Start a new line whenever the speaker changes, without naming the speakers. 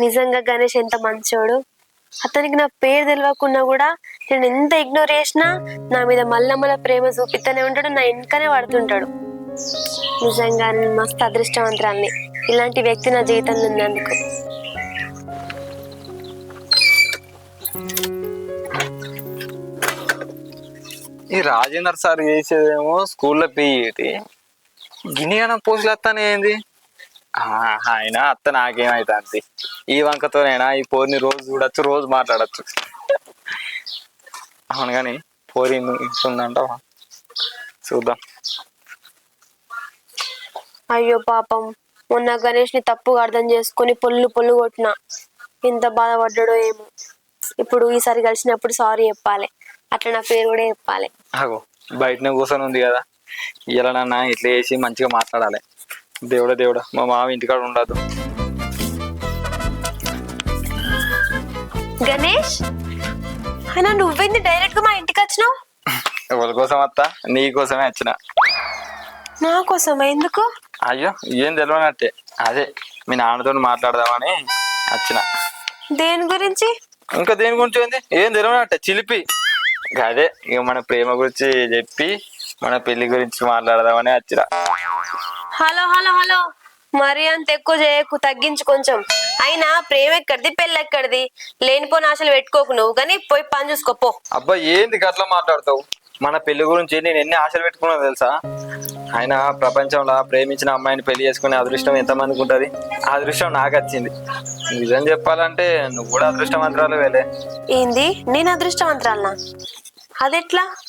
నిజంగా గణేష్ ఎంత మంచోడు. అతనికి నా పేరు తెలియకున్నా కూడా నేను ఎంత ఇగ్నోర్ చేసినా నా మీద మల్లమ్మల ప్రేమ చూపిస్తూనే ఉంటాడు, నా వెనకనే పడుతుంటాడు. నిజంగా నేను మస్తు అదృష్టవంతురాల్ని ఇలాంటి వ్యక్తి నా జీవితంలో ఉన్నందుకు.
ఈ రాజేందర్ సార్ చేసేదేమో స్కూల్లో పీఈటి గిన్నె పోస్టులు వస్తానే ఏంది. ఆయన అత్త నాకేమైతే అంతే. ఈ వంకతోనైనా ఈ పోరిని రోజు చూడొచ్చు, రోజు మాట్లాడచ్చు. అవును కానీ పోరి ఉందంట, చూద్దాం.
అయ్యో పాపం, మొన్న గణేష్ ని తప్పుగా అర్థం చేసుకుని పొల్లు పొల్లు కొట్టిన. ఎంత బాధపడ్డాడో ఏమో. ఇప్పుడు ఈసారి కలిసినప్పుడు సారీ చెప్పాలి, అట్లా నా పేరు కూడా చెప్పాలి.
అగో బయటనే కూర్చొని ఉంది కదా, ఇలా నన్ను ఇట్లా వేసి మంచిగా మాట్లాడాలి. దేవుడా దేవుడా, మా మామ ఇంటికాడ ఉండదు.
గణేష్ అయినా నువ్వేంది డైరెక్ట్ గా మా ఇంటికి వచ్చినావు?
ఎవరి కోసం వస్తా? నీ కోసమే వచ్చిన.
నా కోసమా? ఎందుకు?
అయ్యో ఏం తెలియనట్టే, అదే మీ నాన్నతో మాట్లాడదామని వచ్చిన.
దేని గురించి?
ఇంకా దేని గురించి ఏంది, ఏం తెలియనట్టే చిలిపి. అదే ఇక మన ప్రేమ గురించి చెప్పి మన పెళ్లి గురించి మాట్లాడదామని వచ్చిన.
హలో హలో హలో, మరి అంత ఎక్కువ చేయకు, తగ్గించు కొంచెం. అయినా ప్రేమ ఎక్కడిది, పెళ్ళి ఎక్కడిది? లేనిపోని ఆశలు పెట్టుకోకు నువ్వు, కానీ పోయి పని చూసుకోపో.
అబ్బా ఏంది గట్లా మాట్లాడతావు? మన పెళ్లి గురించి నేను ఎన్ని ఆశలు పెట్టుకున్నా తెలుసా? ఆయన ప్రపంచంలో ప్రేమించిన అమ్మాయిని పెళ్లి చేసుకునే అదృష్టం ఎంతమందికి ఉంటుంది? ఆ అదృష్టం నాకు వచ్చింది. నిజం చెప్పాలంటే నువ్వు కూడా అదృష్టవంతురాలు వేలే.
ఏంది, నేను అదృష్టవంతురాలనా? అదెట్లా?